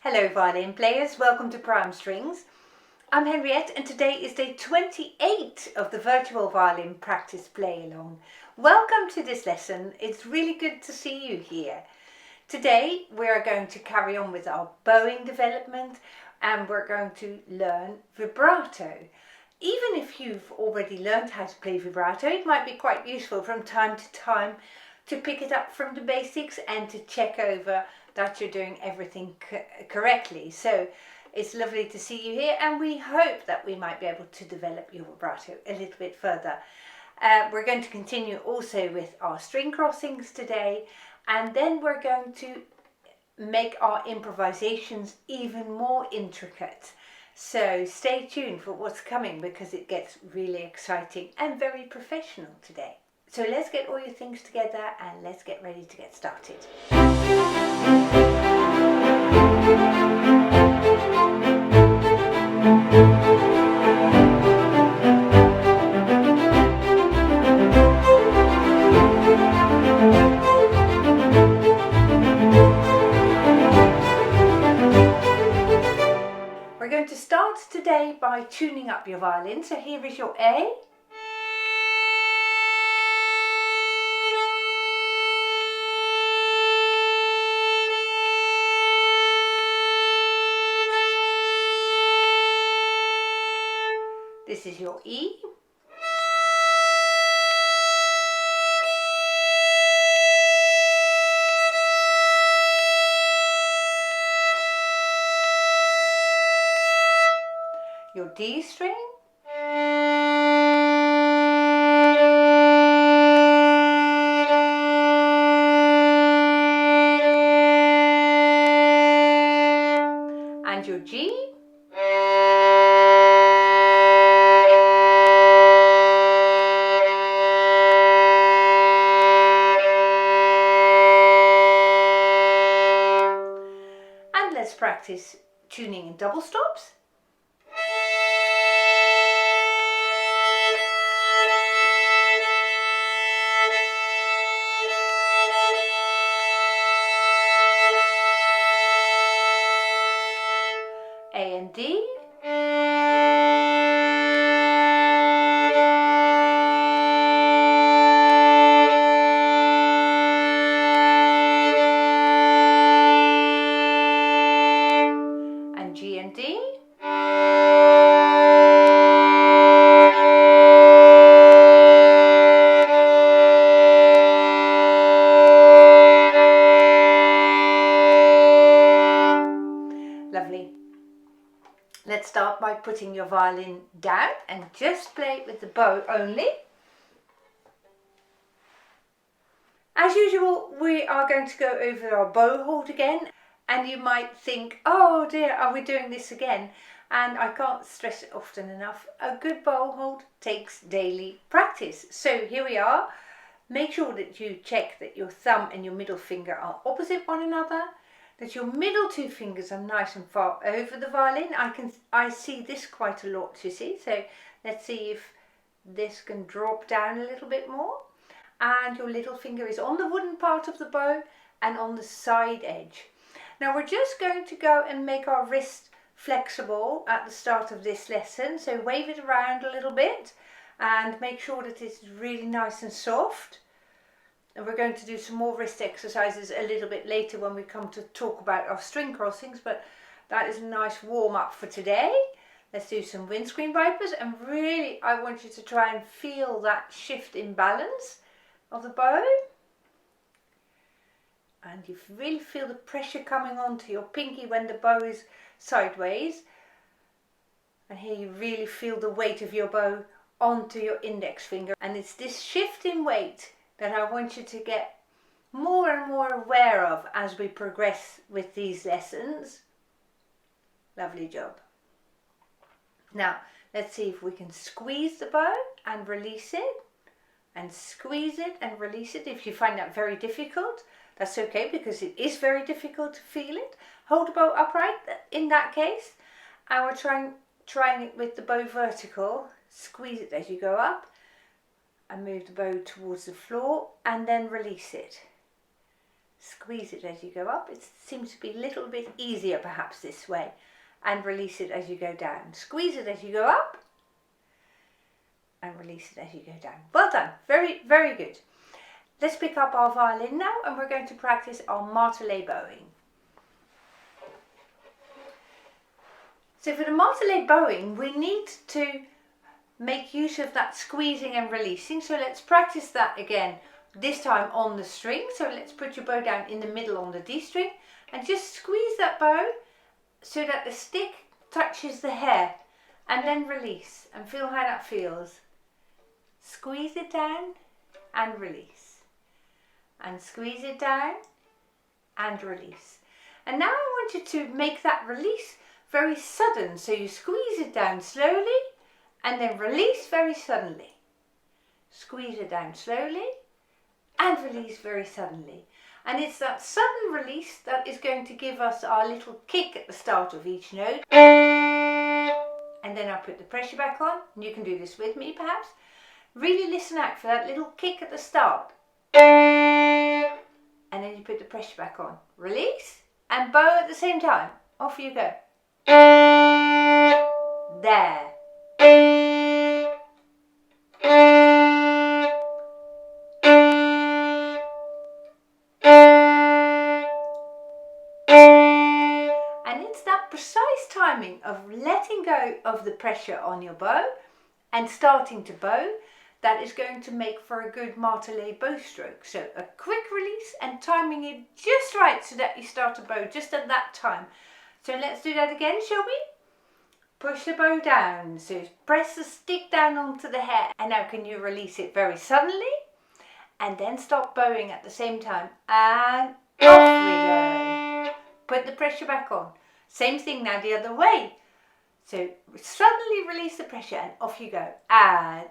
Hello violin players, welcome to Prime Strings. I'm Henriette and today is day 28 of the Virtual Violin Practice Playalong. Welcome to this lesson, it's really good to see you here. Today we are going to carry on with our bowing development and we're going to learn vibrato. Even if you've already learned how to play vibrato, it might be quite useful from time to time to pick it up from the basics and to check over that you're doing everything correctly. So it's lovely to see you here and we hope that we might be able to develop your vibrato a little bit further. We're going to continue also with our string crossings today, and then we're going to make our improvisations even more intricate. So stay tuned for what's coming because it gets really exciting and very professional today. So let's get all your things together and let's get ready to get started. We're going to start today by tuning up your violin. So here is your A. This is your E. Your D string. And your G. Let's practice tuning in double stops. A and D. G and D. Lovely. Let's start by putting your violin down and just play it with the bow only. As usual, we are going to go over our bow hold again. And you might think, oh dear, are we doing this again? And I can't stress it often enough. A good bow hold takes daily practice. So here we are. Make sure that you check that your thumb and your middle finger are opposite one another. That your middle two fingers are nice and far over the violin. I see this quite a lot, you see. So let's see if this can drop down a little bit more. And your little finger is on the wooden part of the bow and on the side edge. Now we're just going to go and make our wrist flexible at the start of this lesson. So wave it around a little bit and make sure that it's really nice and soft. And we're going to do some more wrist exercises a little bit later when we come to talk about our string crossings, but that is a nice warm up for today. Let's do some windscreen wipers, and really I want you to try and feel that shift in balance of the bow. And you really feel the pressure coming onto your pinky when the bow is sideways. And here you really feel the weight of your bow onto your index finger. And it's this shift in weight that I want you to get more and more aware of as we progress with these lessons. Lovely job. Now, let's see if we can squeeze the bow and release it. And squeeze it and release it. If you find that very difficult, that's okay, because it is very difficult to feel it. Hold the bow upright in that case. And we're trying it with the bow vertical. Squeeze it as you go up and move the bow towards the floor and then release it. Squeeze it as you go up. It seems to be a little bit easier perhaps this way. And release it as you go down. Squeeze it as you go up. And release it as you go down. Well done. Very, very good. Let's pick up our violin now and we're going to practice our modulate bowing. So for the modulate bowing, we need to make use of that squeezing and releasing. So let's practice that again. This time on the string, so let's put your bow down in the middle on the D string and just squeeze that bow so that the stick touches the hair and then release and feel how that feels. Squeeze it down and release and squeeze it down and release. And now I want you to make that release very sudden, so you squeeze it down slowly and then release very suddenly. Squeeze it down slowly and release very suddenly. And it's that sudden release that is going to give us our little kick at the start of each note. And then I'll put the pressure back on. And you can do this with me perhaps. Really listen out for that little kick at the start. And then you put the pressure back on. Release and bow at the same time. Off you go. There. Precise timing of letting go of the pressure on your bow and starting to bow that is going to make for a good martelé bow stroke. So a quick release and timing it just right so that you start to bow just at that time. So let's do that again, shall we? Push the bow down, so press the stick down onto the hair, and now can you release it very suddenly and then stop bowing at the same time, and off we go. Put the pressure back on. Same thing now the other way. So suddenly release the pressure and off you go. And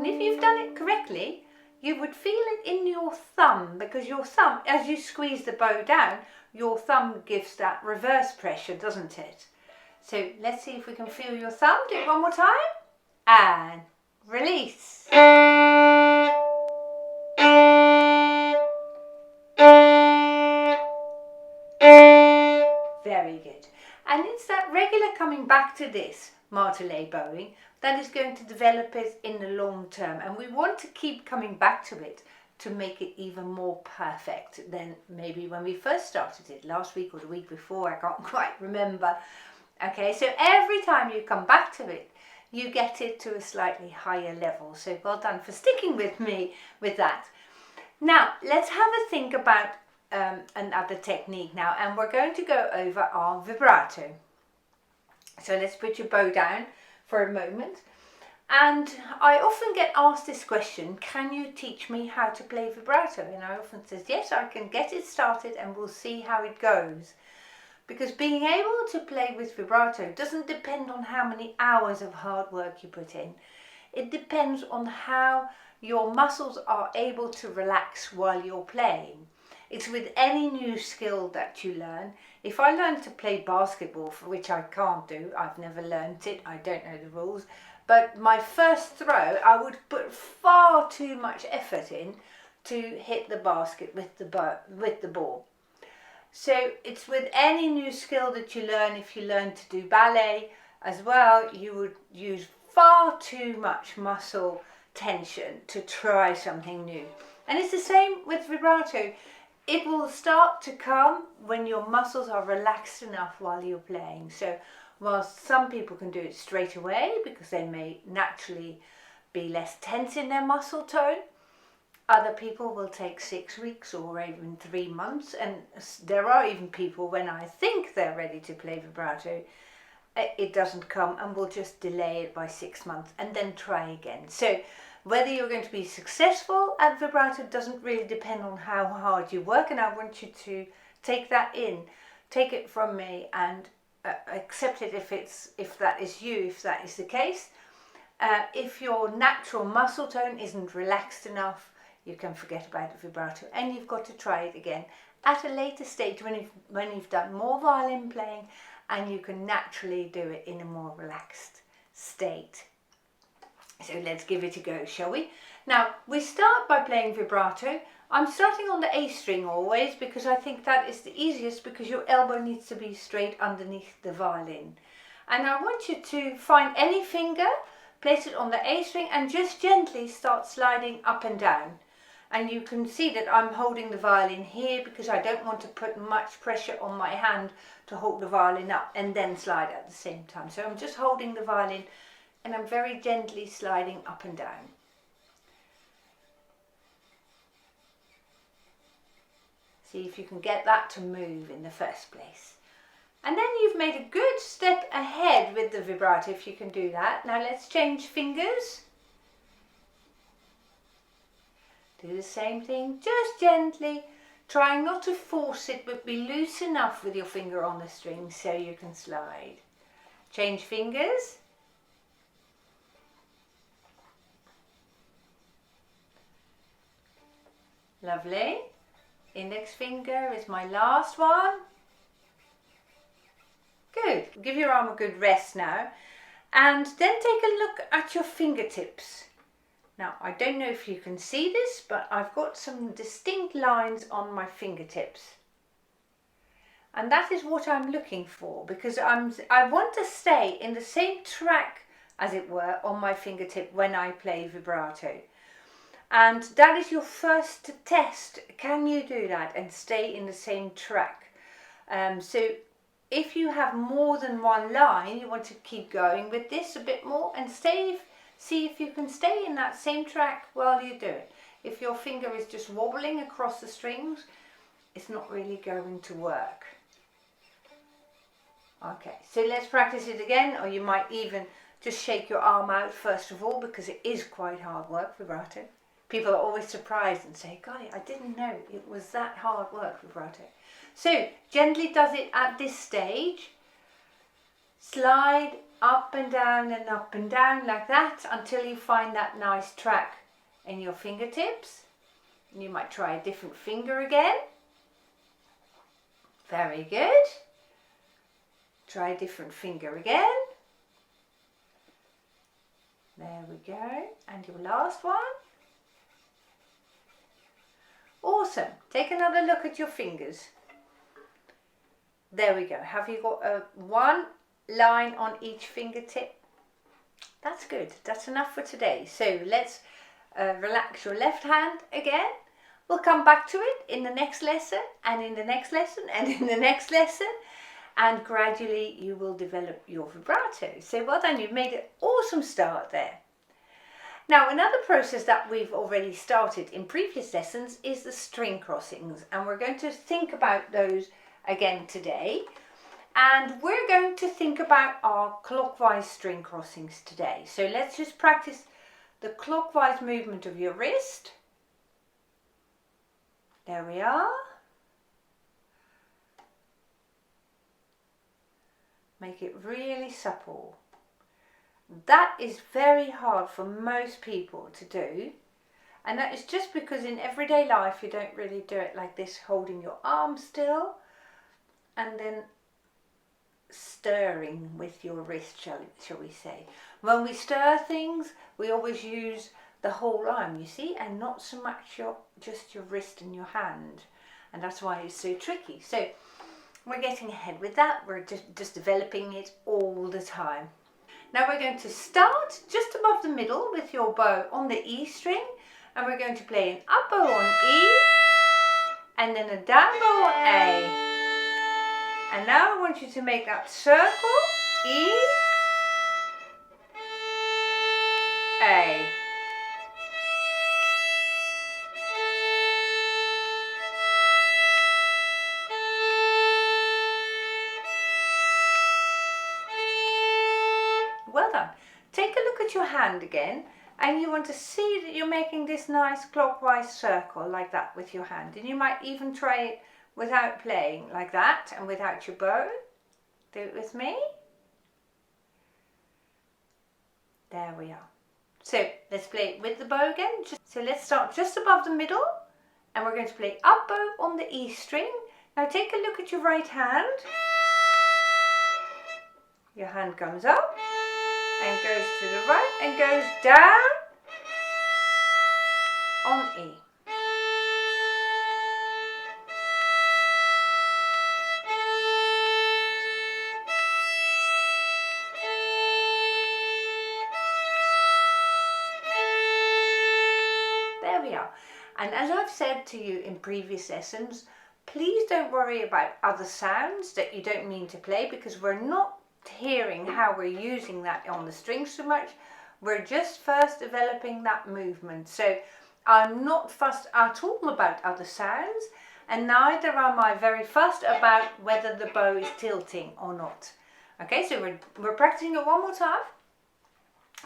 if you've done it correctly, you would feel it in your thumb, because your thumb, as you squeeze the bow down, your thumb gives that reverse pressure, doesn't it? So let's see if we can feel your thumb. Do it one more time. And release. Very good. And it's that regular coming back to this martelé bowing that is going to develop it in the long term, and we want to keep coming back to it to make it even more perfect than maybe when we first started it last week or the week before. I can't quite remember. Okay, so every time you come back to it, you get it to a slightly higher level. So well done for sticking with me with that. Now let's have a think about another technique now, and we're going to go over our vibrato. So let's put your bow down for a moment. And I often get asked this question, can you teach me how to play vibrato? And I often say, yes, I can get it started and we'll see how it goes. Because being able to play with vibrato doesn't depend on how many hours of hard work you put in. It depends on how your muscles are able to relax while you're playing. It's with any new skill that you learn. If I learned to play basketball, for which I can't do, I've never learned it, I don't know the rules, but my first throw, I would put far too much effort in to hit the basket with the ball. So it's with any new skill that you learn. If you learn to do ballet as well, you would use far too much muscle tension to try something new. And it's the same with vibrato. It will start to come when your muscles are relaxed enough while you're playing. So whilst some people can do it straight away because they may naturally be less tense in their muscle tone, other people will take 6 weeks or even 3 months. And there are even people, when I think they're ready to play vibrato, it doesn't come, and we'll just delay it by 6 months and then try again. So whether you're going to be successful at vibrato doesn't really depend on how hard you work, and I want you to take that in, take it from me, and accept it if that is you, if that is the case. If your natural muscle tone isn't relaxed enough, you can forget about the vibrato, and you've got to try it again at a later stage when you've done more violin playing and you can naturally do it in a more relaxed state. So let's give it a go, shall we? Now we start by playing vibrato. I'm starting on the A string always because I think that is the easiest, because your elbow needs to be straight underneath the violin. And I want you to find any finger, place it on the A string and just gently start sliding up and down. And you can see that I'm holding the violin here because I don't want to put much pressure on my hand to hold the violin up and then slide at the same time. So I'm just holding the violin and I'm very gently sliding up and down. See if you can get that to move in the first place. And then you've made a good step ahead with the vibrato if you can do that. Now let's change fingers. Do the same thing, just gently, trying not to force it, but be loose enough with your finger on the string so you can slide. Change fingers. Lovely. Index finger is my last one. Good. Give your arm a good rest now. And then take a look at your fingertips. Now, I don't know if you can see this, but I've got some distinct lines on my fingertips. And that is what I'm looking for, because I want to stay in the same track, as it were, on my fingertip when I play vibrato. And that is your first test. Can you do that and stay in the same track? So if you have more than one line, you want to keep going with this a bit more and see if you can stay in that same track while you do it. If your finger is just wobbling across the strings, it's not really going to work. Okay, so let's practice it again, or you might even just shake your arm out first of all, because it is quite hard work, vibrato. People are always surprised and say, golly, I didn't know it was that hard work, vibrato. So gently does it at this stage. Slide up and down like that until you find that nice track in your fingertips. And you might try a different finger again. Very good. Try a different finger again. There we go. And your last one. Awesome. Take another look at your fingers. There we go. Have you got one line on each fingertip? That's good. That's enough for today. So let's relax your left hand again. We'll come back to it in the next lesson, and in the next lesson, and in the next lesson, and gradually you will develop your vibrato. So well done, you've made an awesome start there. Now, another process that we've already started in previous lessons is the string crossings, and we're going to think about those again today. And we're going to think about our clockwise string crossings today. So let's just practice the clockwise movement of your wrist. There we are. Make it really supple. That is very hard for most people to do, and that is just because in everyday life you don't really do it like this, holding your arm still and then stirring with your wrist, shall we say. When we stir things, we always use the whole arm, you see, and not so much just your wrist and your hand, and that's why it's so tricky. So we're getting ahead with that. We're just developing it all the time. Now we're going to start just above the middle with your bow on the E string, and we're going to play an up bow on E and then a down bow on A. And now I want you to make that circle, E, A. Well done. Take a look at your hand again, and you want to see that you're making this nice clockwise circle like that with your hand. And you might even try it without playing like that and without your bow. Do it with me. There we are. So let's play it with the bow again. So let's start just above the middle, and we're going to play up bow on the E string. Now take a look at your right hand. Your hand comes up and goes to the right and goes down on E. There we are. And as I've said to you in previous lessons, please don't worry about other sounds that you don't mean to play, because we're not hearing how we're using that on the strings so much. We're just first developing that movement. So I'm not fussed at all about other sounds, and neither am I very fussed about whether the bow is tilting or not. Okay, so we're practicing it one more time,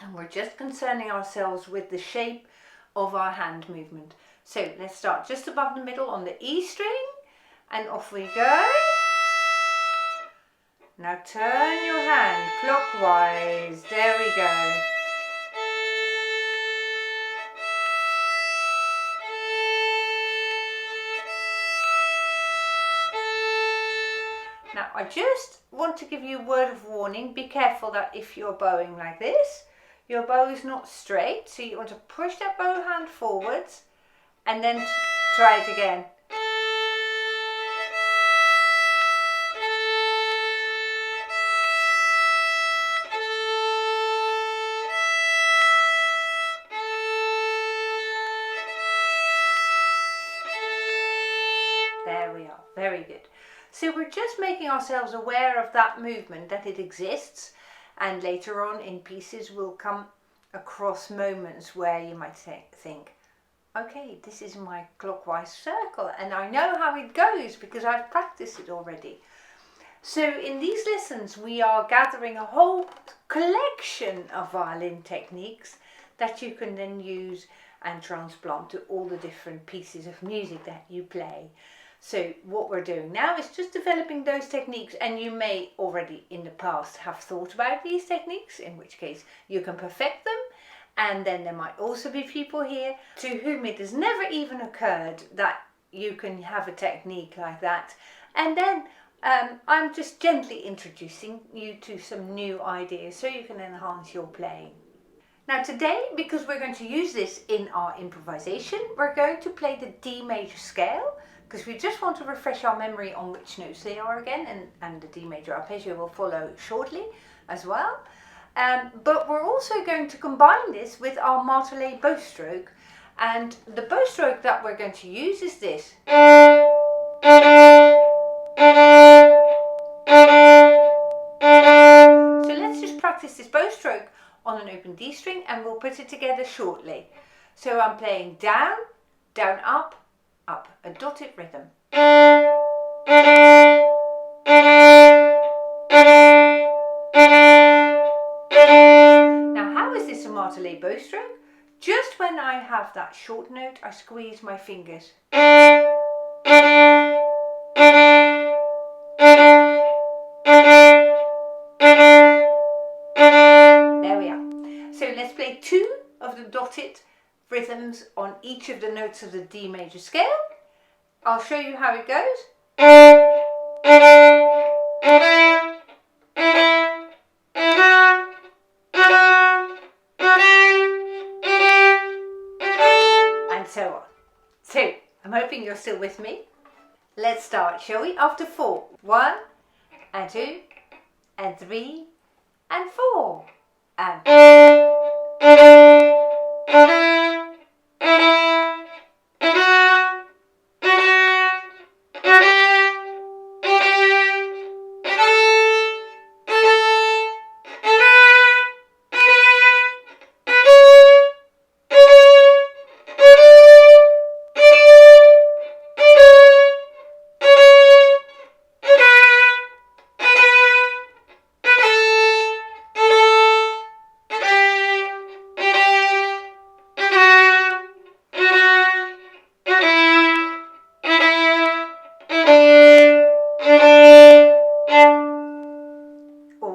and we're just concerning ourselves with the shape of our hand movement. So let's start just above the middle on the E string, and off we go. Now turn your hand clockwise. There we go. Now I just want to give you a word of warning. Be careful that if you're bowing like this, your bow is not straight. So you want to push that bow hand forwards and then try it again. There we are, very good. So we're just making ourselves aware of that movement, that it exists, and later on in pieces we'll come across moments where you might think, okay, this is my clockwise circle and I know how it goes because I've practiced it already. So in these lessons we are gathering a whole collection of violin techniques that you can then use and transplant to all the different pieces of music that you play. So what we're doing now is just developing those techniques, and you may already in the past have thought about these techniques, in which case you can perfect them. And then there might also be people here to whom it has never even occurred that you can have a technique like that. And then I'm just gently introducing you to some new ideas so you can enhance your playing. Now today, because we're going to use this in our improvisation, we're going to play the D major scale, because we just want to refresh our memory on which notes they are again, and the D major arpeggio will follow shortly as well. But we're also going to combine this with our modulate bow stroke, and the bow stroke that we're going to use is this. So let's just practice this bow stroke on an open D string and we'll put it together shortly. So I'm playing down, down, up, up, a dotted rhythm. Now how is this a modulate bow stroke? Just when I have that short note, I squeeze my fingers. There we are. So let's play two of the dotted rhythms on each of the notes of the D major scale. I'll show you how it goes. And so on. So, I'm hoping you're still with me. Let's start, shall we? After 4. 1 and 2 and 3 and 4 and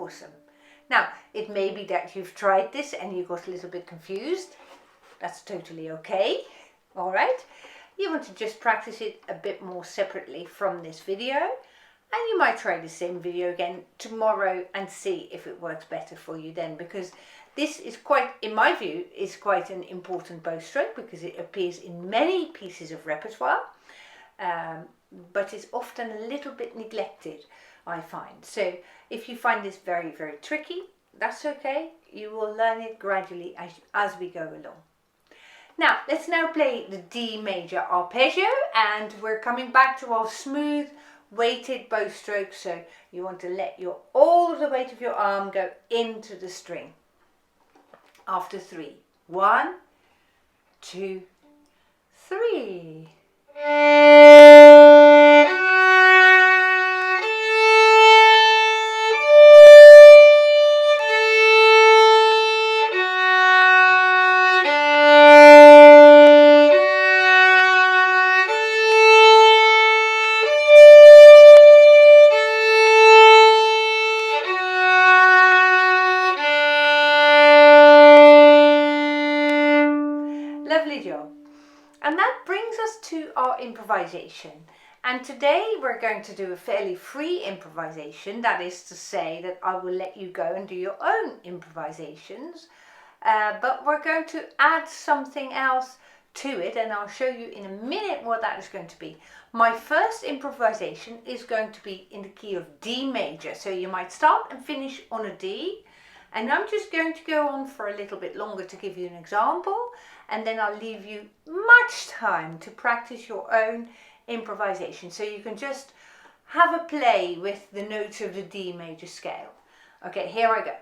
awesome. Now, it may be that you've tried this and you got a little bit confused. That's totally okay. All right. You want to just practice it a bit more separately from this video. And you might try the same video again tomorrow and see if it works better for you then, because this is quite, in my view, is quite an important bow stroke because it appears in many pieces of repertoire, but is often a little bit neglected, I find. So if you find this very, very tricky, that's okay. You will learn it gradually as we go along. Now, let's now play the D major arpeggio, and we're coming back to our smooth weighted bow stroke. So you want to let all of the weight of your arm go into the string. After 3. 1, 2, 3. Lovely job. And that brings us to our improvisation. And today we're going to do a fairly free improvisation. That is to say that I will let you go and do your own improvisations. But we're going to add something else to it, and I'll show you in a minute what that is going to be. My first improvisation is going to be in the key of D major. So you might start and finish on a D. And I'm just going to go on for a little bit longer to give you an example, and then I'll leave you much time to practice your own improvisation. So you can just have a play with the notes of the D major scale. Okay, here I go.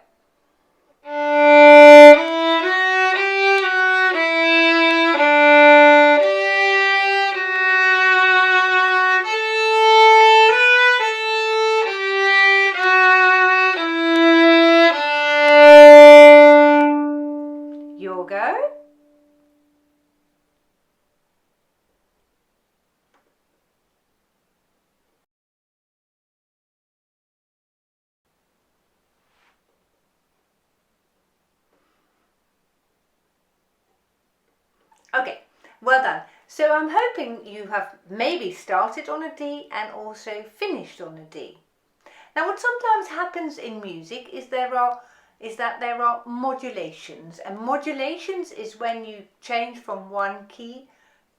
Your go. Okay, well done. So I'm hoping you have maybe started on a D and also finished on a D. Now what sometimes happens in music is that there are modulations, and modulations is when you change from one key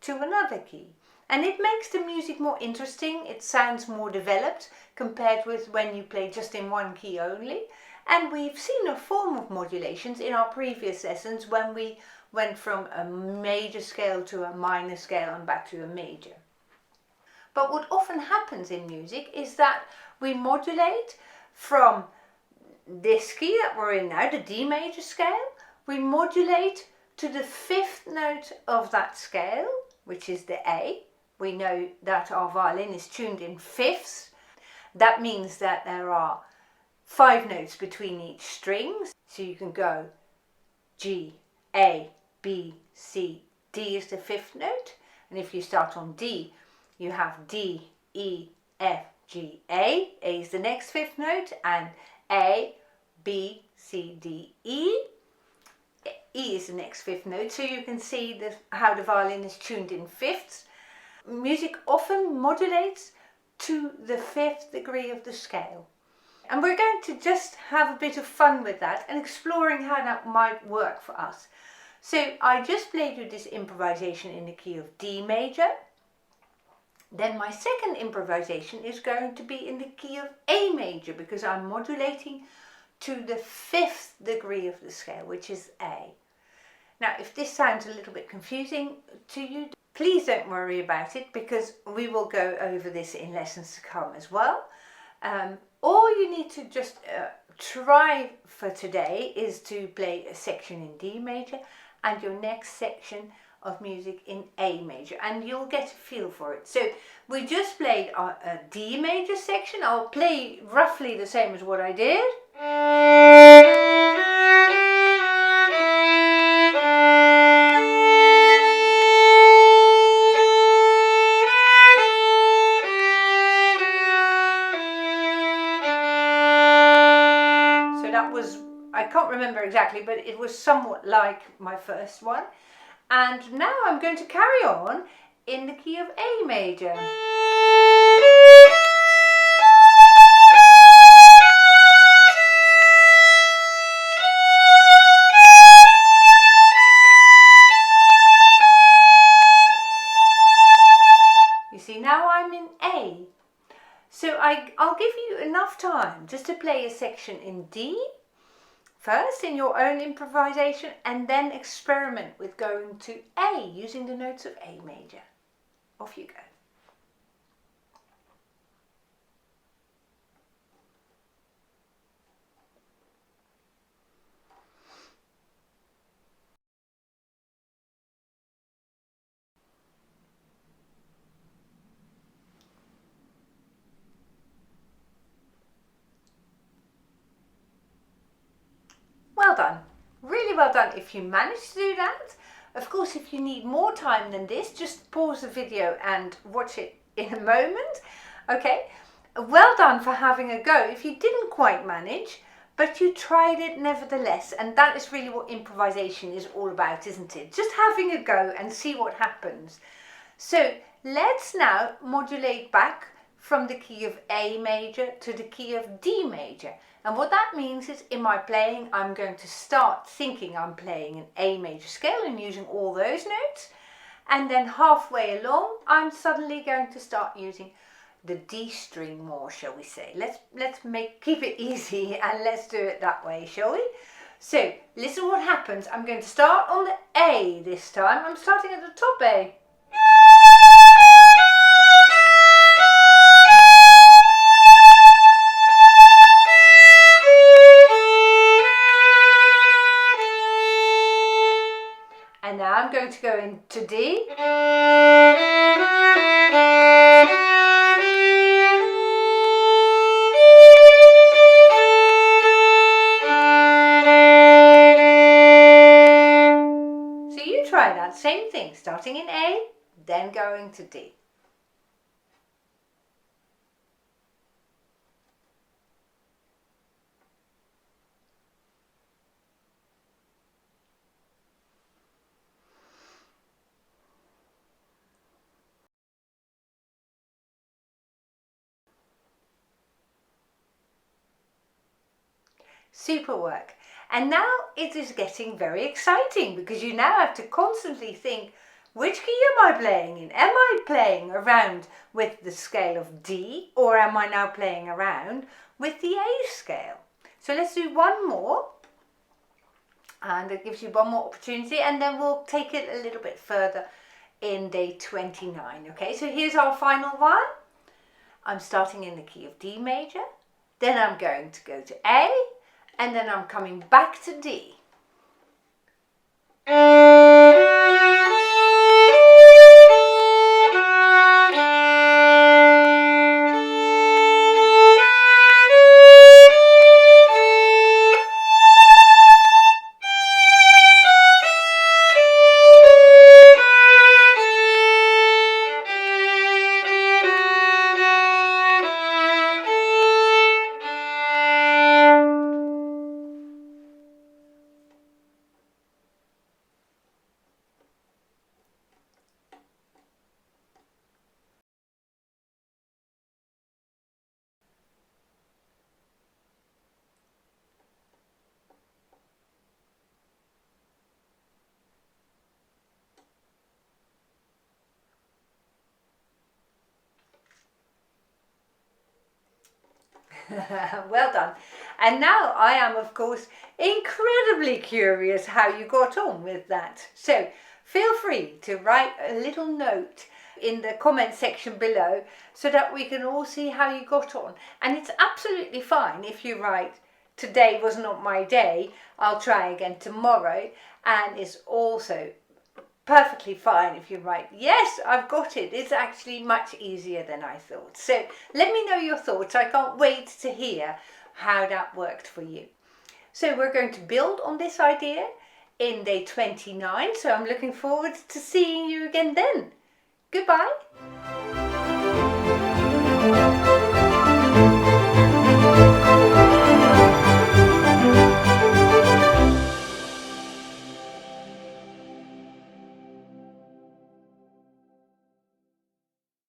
to another key. And it makes the music more interesting, it sounds more developed compared with when you play just in one key only. And we've seen a form of modulations in our previous lessons when we went from a major scale to a minor scale and back to a major. But what often happens in music is that we modulate from this key that we're in now, the D major scale, we modulate to the 5th note of that scale, which is the A. We know that our violin is tuned in fifths. That means that there are 5 notes between each string. So you can go G, A, B, C, D is the 5th note. And if you start on D, you have D, E, F, G, A. A is the next 5th note, and A, B, C, D, E. E is the next 5th note, so you can see how the violin is tuned in fifths. Music often modulates to the 5th degree of the scale. And we're going to just have a bit of fun with that and exploring how that might work for us. So I just played you this improvisation in the key of D major. Then my second improvisation is going to be in the key of A major, because I'm modulating to the 5th degree of the scale, which is A. Now, if this sounds a little bit confusing to you, please don't worry about it, because we will go over this in lessons to come as well. All you need to just try for today is to play a section in D major and your next section of music in A major, and you'll get a feel for it. So we just played a D major section. I'll play roughly the same as what I did. So that was, I can't remember exactly, but it was somewhat like my first one. And now I'm going to carry on in the key of A major. time just to play a section in D first in your own improvisation, and then experiment with going to A using the notes of A major. Off you go. Well done, really well done if you managed to do that. Of course, if you need more time than this, just pause the video and watch it in a moment. Okay, well done for having a go if you didn't quite manage, but you tried it nevertheless, and that is really what improvisation is all about, isn't it? Just having a go and see what happens. So let's now modulate back from the key of A major to the key of D major. And what that means is in my playing, I'm going to start thinking I'm playing an A major scale and using all those notes. And then halfway along, I'm suddenly going to start using the D string more, shall we say. Let's keep it easy and let's do it that way, shall we? So listen what happens. I'm going to start on the A this time. I'm starting at the top A. And now I'm going to go into D. So you try that same thing, starting in A, then going to D. Super work. And now it is getting very exciting because you now have to constantly think, which key am I playing in? Am I playing around with the scale of D, or am I now playing around with the A scale? So let's do one more, and it gives you one more opportunity, and then we'll take it a little bit further in day 29. Okay, so here's our final one. I'm starting in the key of D major, then I'm going to go to A, and then I'm coming back to D. Well done. And now I am, of course, incredibly curious how you got on with that. So feel free to write a little note in the comment section below so that we can all see how you got on. And it's absolutely fine if you write, today was not my day, I'll try again tomorrow. And it's also perfectly fine if you write, yes, I've got it. It's actually much easier than I thought. So let me know your thoughts. I can't wait to hear how that worked for you. So we're going to build on this idea in day 29. So I'm looking forward to seeing you again then. Goodbye.